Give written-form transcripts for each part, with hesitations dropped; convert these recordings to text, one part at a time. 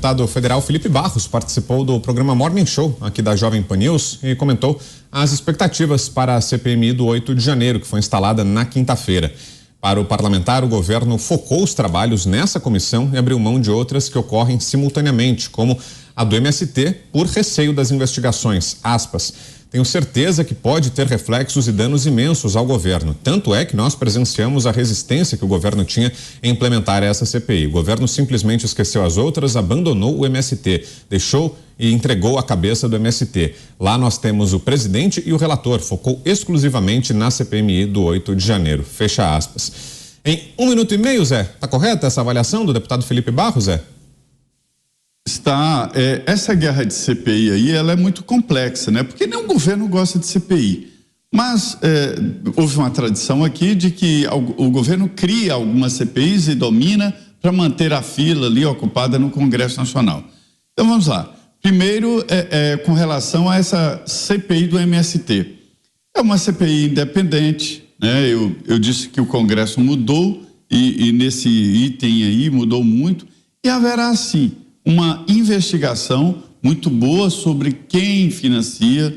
deputado federal Felipe Barros participou do programa Morning Show aqui da Jovem Pan News e comentou as expectativas para a CPMI do 8 de janeiro, que foi instalada na quinta-feira. Para o parlamentar, o governo focou os trabalhos nessa comissão e abriu mão de outras que ocorrem simultaneamente, como a do MST, por receio das investigações. Aspas. Tenho certeza que pode ter reflexos e danos imensos ao governo. Tanto é que nós presenciamos a resistência que o governo tinha em implementar essa CPI. O governo simplesmente esqueceu as outras, abandonou o MST, deixou e entregou a cabeça do MST. Lá nós temos o presidente e o relator, focou exclusivamente na CPMI do 8 de janeiro. Fecha aspas. Em 1 minuto e meio, Zé, tá correta essa avaliação do deputado Felipe Barros, Zé? Está, essa guerra de CPI aí, ela é muito complexa, né? Porque nenhum governo gosta de CPI. Mas houve uma tradição aqui de que o governo cria algumas CPIs e domina para manter a fila ali ocupada no Congresso Nacional. Então vamos lá. Primeiro, com relação a essa CPI do MST. É uma CPI independente, né? Eu disse que o Congresso mudou e nesse item aí mudou muito. E haverá, sim, uma investigação muito boa sobre quem financia,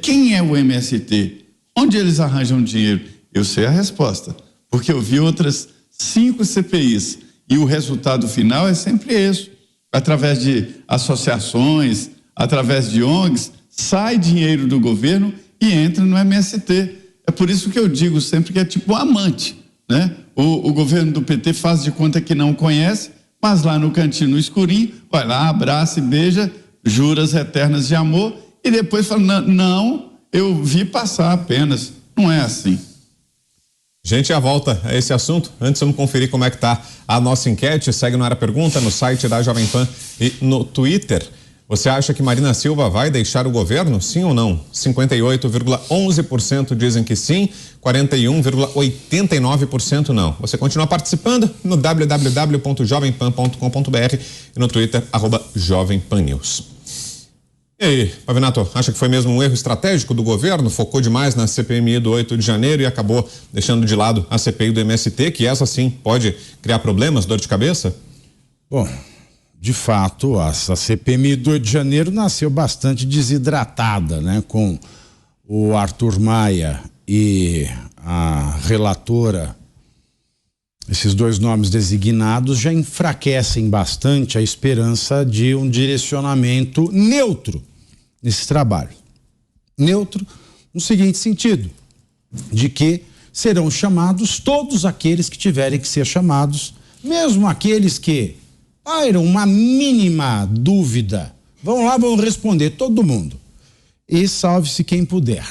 quem é o MST, onde eles arranjam dinheiro. Eu sei a resposta, porque eu vi outras 5 CPIs e o resultado final é sempre esse. Através de associações, através de ONGs, sai dinheiro do governo e entra no MST. É por isso que eu digo sempre que é tipo um amante, né? O governo do PT faz de conta que não conhece, mas lá no cantinho, no escurinho, vai lá, abraça e beija, juras eternas de amor, e depois fala, não, eu vi passar apenas. Não é assim. Gente, a volta a esse assunto. Antes, vamos conferir como é que tá a nossa enquete. Segue no Área Pergunta, no site da Jovem Pan e no Twitter. Você acha que Marina Silva vai deixar o governo? Sim ou não? 58,11% dizem que sim, 41,89% não. Você continua participando no www.jovempan.com.br e no Twitter, @JovemPanNews. E aí, Pavinato, acha que foi mesmo um erro estratégico do governo? Focou demais na CPMI do 8 de janeiro e acabou deixando de lado a CPI do MST, que essa sim pode criar problemas, dor de cabeça? Bom, de fato, essa CPMI do 8 de janeiro nasceu bastante desidratada, né? Com o Arthur Maia e a relatora, esses dois nomes designados já enfraquecem bastante a esperança de um direcionamento neutro nesse trabalho. Neutro no seguinte sentido, de que serão chamados todos aqueles que tiverem que ser chamados, mesmo aqueles que pairam uma mínima dúvida, vão lá, vão responder todo mundo. E salve-se quem puder.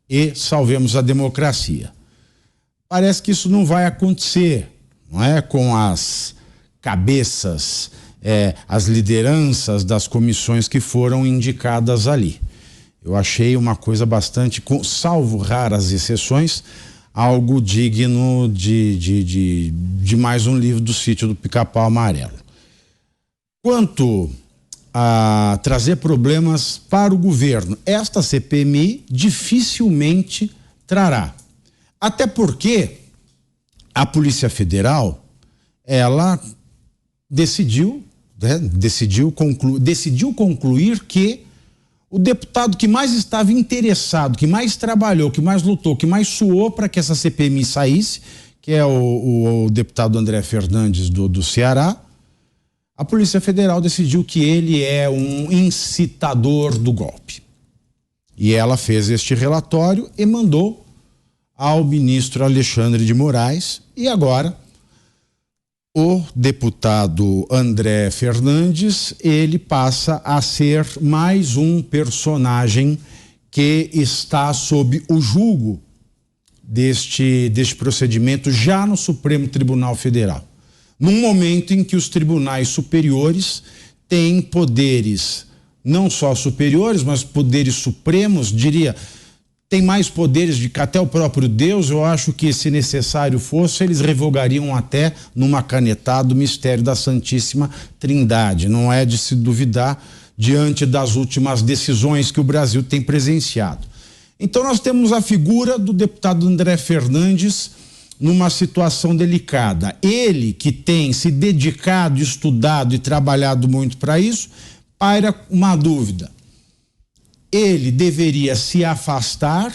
E salvemos a democracia. Parece que isso não vai acontecer, não é? Com as cabeças, as lideranças das comissões que foram indicadas ali. Eu achei uma coisa bastante, salvo raras exceções, algo digno de mais um livro do Sítio do Pica-Pau Amarelo. Quanto a trazer problemas para o governo, esta CPMI dificilmente trará. Até porque a Polícia Federal, ela decidiu concluir que o deputado que mais estava interessado, que mais trabalhou, que mais lutou, que mais suou para que essa CPMI saísse, que é o deputado André Fernandes do Ceará, a Polícia Federal decidiu que ele é um incitador do golpe. E ela fez este relatório e mandou ao ministro Alexandre de Moraes. E agora, o deputado André Fernandes, ele passa a ser mais um personagem que está sob o julgo deste procedimento já no Supremo Tribunal Federal. Num momento em que os tribunais superiores têm poderes, não só superiores, mas poderes supremos, diria, tem mais poderes de que até o próprio Deus. Eu acho que, se necessário fosse, eles revogariam até numa canetada o mistério da Santíssima Trindade. Não é de se duvidar diante das últimas decisões que o Brasil tem presenciado. Então nós temos a figura do deputado André Fernandes numa situação delicada. Ele, que tem se dedicado, estudado e trabalhado muito para isso, paira uma dúvida. Ele deveria se afastar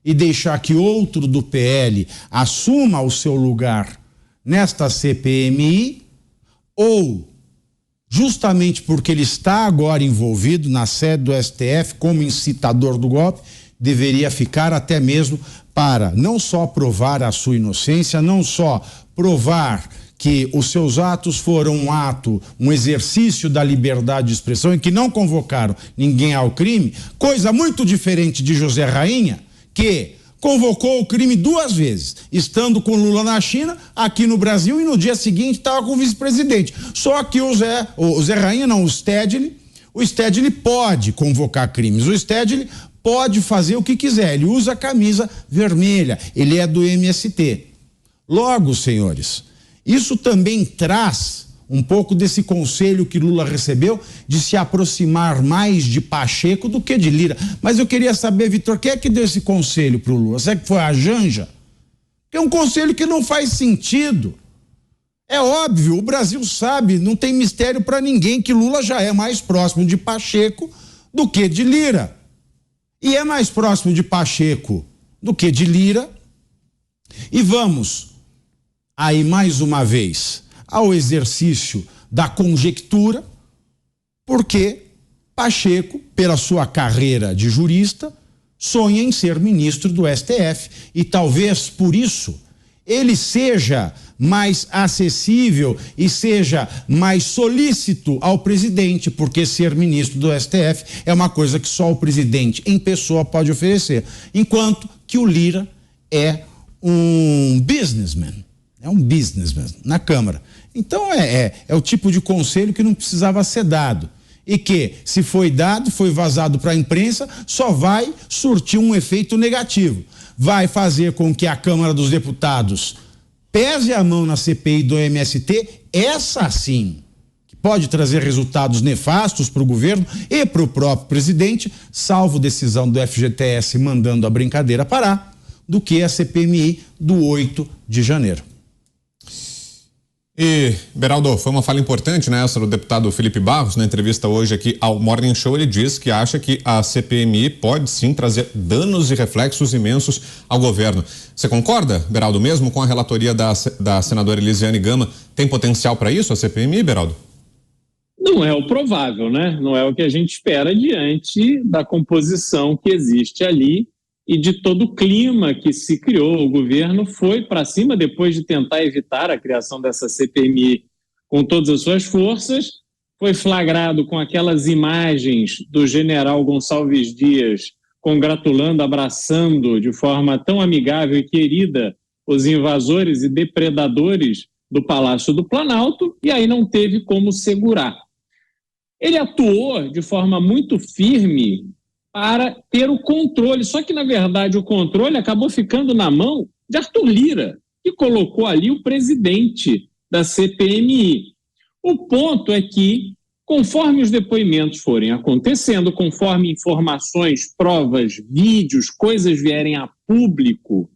e deixar que outro do PL assuma o seu lugar nesta CPMI, ou, justamente porque ele está agora envolvido na sede do STF como incitador do golpe, deveria ficar até mesmo para não só provar a sua inocência, não só provar que os seus atos foram um exercício da liberdade de expressão e que não convocaram ninguém ao crime, coisa muito diferente de José Rainha, que convocou o crime 2 vezes, estando com Lula na China, aqui no Brasil, e no dia seguinte estava com o vice-presidente. Só que o Zé Rainha, não, o Stedley pode convocar crimes, o Stedley pode fazer o que quiser, ele usa a camisa vermelha, ele é do MST. Logo, senhores, isso também traz um pouco desse conselho que Lula recebeu de se aproximar mais de Pacheco do que de Lira. Mas eu queria saber, Vitor, quem é que deu esse conselho para o Lula? Será que foi a Janja? Que é um conselho que não faz sentido. É óbvio, o Brasil sabe, não tem mistério para ninguém que Lula já é mais próximo de Pacheco do que de Lira. E é mais próximo de Pacheco do que de Lira. E vamos aí mais uma vez ao exercício da conjectura, porque Pacheco, pela sua carreira de jurista, sonha em ser ministro do STF e talvez por isso ele seja mais acessível e seja mais solícito ao presidente, porque ser ministro do STF é uma coisa que só o presidente em pessoa pode oferecer, enquanto que o Lira é um businessman na Câmara. Então é o tipo de conselho que não precisava ser dado e que, se foi dado, foi vazado para a imprensa, só vai surtir um efeito negativo. Vai fazer com que a Câmara dos Deputados pese a mão na CPI do MST, essa sim, que pode trazer resultados nefastos para o governo e para o próprio presidente, salvo decisão do FGTS mandando a brincadeira parar, do que a CPMI do 8 de janeiro. E, Beraldo, foi uma fala importante, né, essa do deputado Felipe Barros, na entrevista hoje aqui ao Morning Show. Ele diz que acha que a CPMI pode sim trazer danos e reflexos imensos ao governo. Você concorda, Beraldo, mesmo com a relatoria da senadora Elisiane Gama, tem potencial para isso a CPMI, Beraldo? Não é o provável, né? Não é o que a gente espera diante da composição que existe ali e de todo o clima que se criou. O governo foi para cima depois de tentar evitar a criação dessa CPMI com todas as suas forças, foi flagrado com aquelas imagens do general Gonçalves Dias congratulando, abraçando de forma tão amigável e querida os invasores e depredadores do Palácio do Planalto, e aí não teve como segurar. Ele atuou de forma muito firme para ter o controle, só que, na verdade, o controle acabou ficando na mão de Arthur Lira, que colocou ali o presidente da CPMI. O ponto é que, conforme os depoimentos forem acontecendo, conforme informações, provas, vídeos, coisas vierem a público,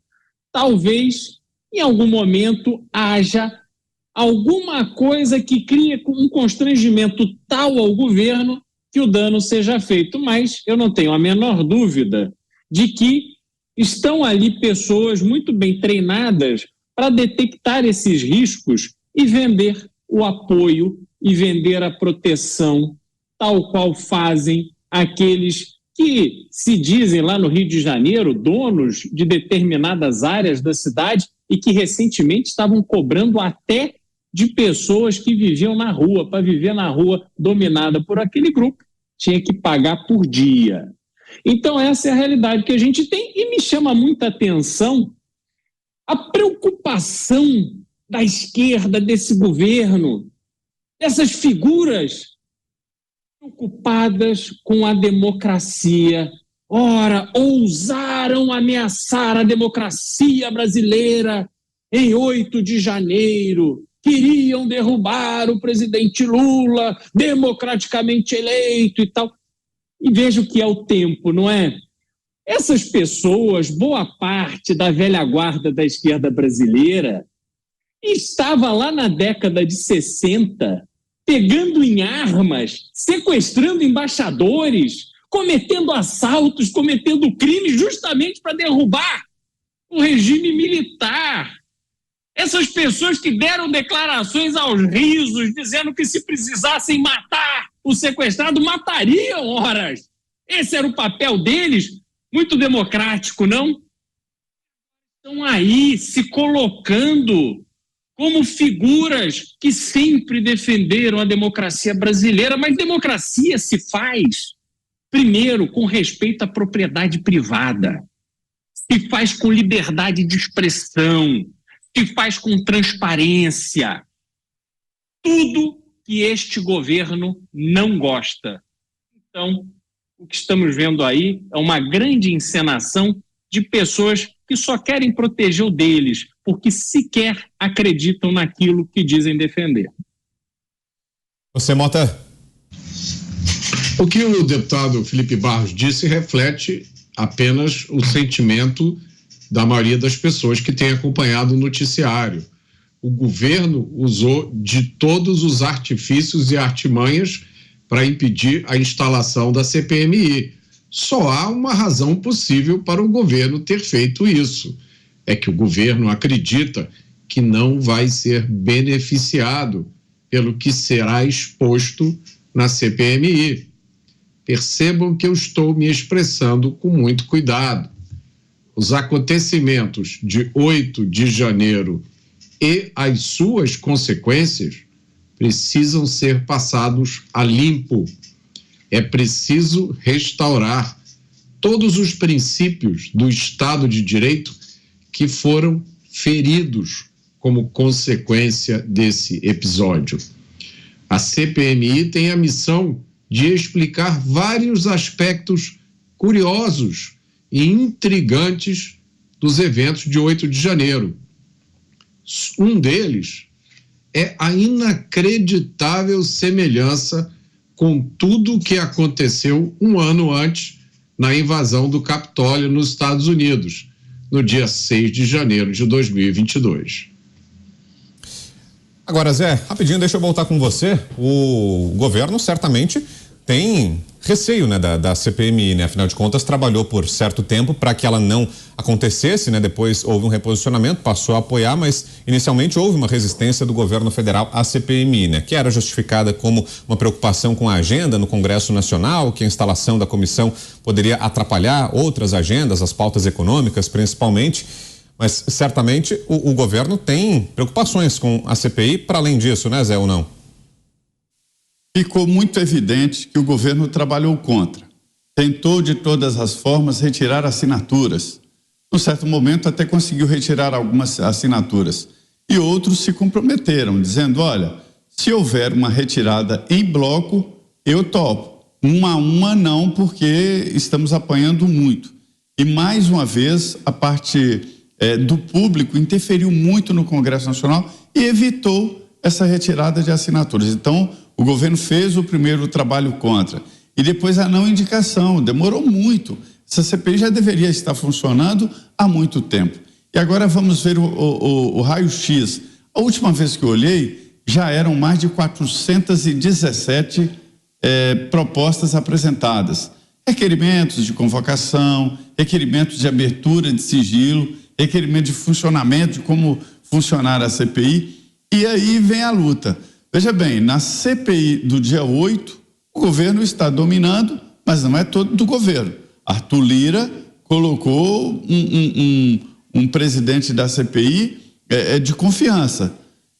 talvez, em algum momento, haja alguma coisa que crie um constrangimento tal ao governo que o dano seja feito, mas eu não tenho a menor dúvida de que estão ali pessoas muito bem treinadas para detectar esses riscos e vender o apoio e vender a proteção, tal qual fazem aqueles que se dizem lá no Rio de Janeiro donos de determinadas áreas da cidade e que recentemente estavam cobrando até de pessoas que viviam na rua. Para viver na rua dominada por aquele grupo, tinha que pagar por dia. Então essa é a realidade que a gente tem, e me chama muita atenção a preocupação da esquerda, desse governo, dessas figuras preocupadas com a democracia. Ora, ousaram ameaçar a democracia brasileira em 8 de janeiro. Queriam derrubar o presidente Lula, democraticamente eleito e tal. E veja o que é o tempo, não é? Essas pessoas, boa parte da velha guarda da esquerda brasileira, estava lá na década de 60, pegando em armas, sequestrando embaixadores, cometendo assaltos, cometendo crimes justamente para derrubar o regime militar. Essas pessoas que deram declarações aos risos, dizendo que se precisassem matar o sequestrado, matariam, horas. Esse era o papel deles, muito democrático, não? Estão aí se colocando como figuras que sempre defenderam a democracia brasileira, mas democracia se faz, primeiro, com respeito à propriedade privada, se faz com liberdade de expressão, se faz com transparência. Tudo que este governo não gosta. Então, o que estamos vendo aí é uma grande encenação de pessoas que só querem proteger o deles, porque sequer acreditam naquilo que dizem defender. Você, Mota? O que o deputado Felipe Barros disse reflete apenas o sentimento da maioria das pessoas que tem acompanhado o noticiário. O governo usou de todos os artifícios e artimanhas para impedir a instalação da CPMI. Só há uma razão possível para o governo ter feito isso. É que o governo acredita que não vai ser beneficiado pelo que será exposto na CPMI. Percebam que eu estou me expressando com muito cuidado. Os acontecimentos de 8 de janeiro e as suas consequências precisam ser passados a limpo. É preciso restaurar todos os princípios do Estado de Direito que foram feridos como consequência desse episódio. A CPMI tem a missão de explicar vários aspectos curiosos e intrigantes dos eventos de 8 de janeiro. Um deles é a inacreditável semelhança com tudo o que aconteceu um ano antes na invasão do Capitólio nos Estados Unidos, no dia 6 de janeiro de 2022. Agora, Zé, rapidinho, deixa eu voltar com você. O governo certamente tem receio, né, da CPMI, né? Afinal de contas, trabalhou por certo tempo para que ela não acontecesse, né? Depois houve um reposicionamento, passou a apoiar, mas inicialmente houve uma resistência do governo federal à CPMI, né? Que era justificada como uma preocupação com a agenda no Congresso Nacional, que a instalação da comissão poderia atrapalhar outras agendas, as pautas econômicas principalmente. Mas certamente o governo tem preocupações com a CPI para além disso, né, Zé, ou não? Ficou muito evidente que o governo trabalhou contra. Tentou de todas as formas retirar assinaturas. Num certo momento até conseguiu retirar algumas assinaturas. E outros se comprometeram, dizendo, olha, se houver uma retirada em bloco, eu topo. Uma a uma não, porque estamos apanhando muito. E mais uma vez a parte do público interferiu muito no Congresso Nacional e evitou essa retirada de assinaturas. Então, o governo fez o primeiro trabalho contra. E depois a não indicação, demorou muito. Essa CPI já deveria estar funcionando há muito tempo. E agora vamos ver o raio-x. A última vez que eu olhei, já eram mais de 417 propostas apresentadas. Requerimentos de convocação, requerimentos de abertura de sigilo, requerimento de funcionamento, de como funcionar a CPI. E aí vem a luta. Veja bem, na CPI do dia 8, o governo está dominando, mas não é todo do governo. Arthur Lira colocou um presidente da CPI de confiança.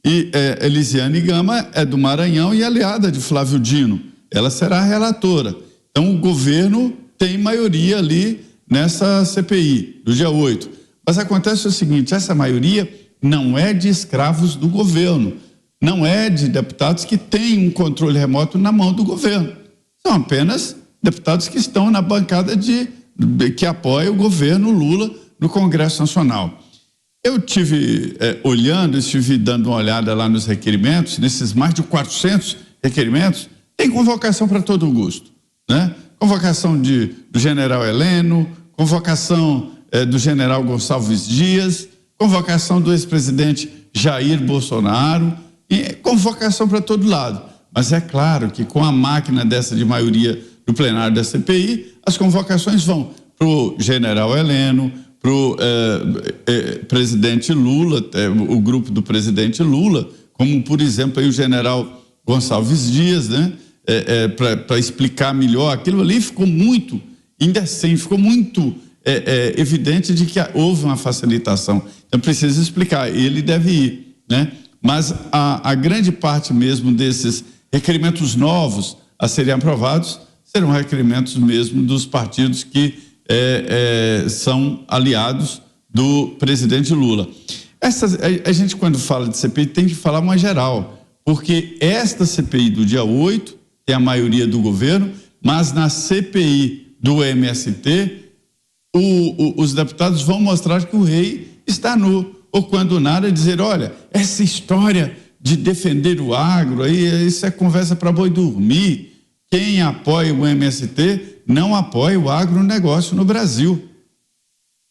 E Elisiane Gama é do Maranhão e aliada de Flávio Dino. Ela será a relatora. Então, o governo tem maioria ali nessa CPI do dia 8. Mas acontece o seguinte, essa maioria não é de escravos do governo. Não é de deputados que têm um controle remoto na mão do governo. São apenas deputados que estão na bancada que apoia o governo Lula no Congresso Nacional. Eu estive olhando, estive dando uma olhada lá nos requerimentos, nesses mais de 400 requerimentos, tem convocação para todo gosto, né? Convocação do general Heleno, convocação do general Gonçalves Dias, convocação do ex-presidente Jair Bolsonaro, e convocação para todo lado. Mas é claro que com a máquina dessa de maioria do plenário da CPI, as convocações vão para o general Heleno, para o presidente Lula, o grupo do presidente Lula, como, por exemplo, aí o general Gonçalves Dias, né? Para explicar melhor. Aquilo ali ficou muito indecente, ficou muito evidente de que houve uma facilitação. Então, precisa explicar. Ele deve ir, né? Mas a grande parte mesmo desses requerimentos novos a serem aprovados serão requerimentos mesmo dos partidos que são aliados do presidente Lula. A gente, quando fala de CPI, tem que falar uma geral, porque esta CPI do dia 8 tem a maioria do governo, mas na CPI do MST, os deputados vão mostrar que o rei está nu, ou quando nada, dizer, olha, essa história de defender o agro, aí, isso é conversa para boi dormir. Quem apoia o MST não apoia o agronegócio no Brasil.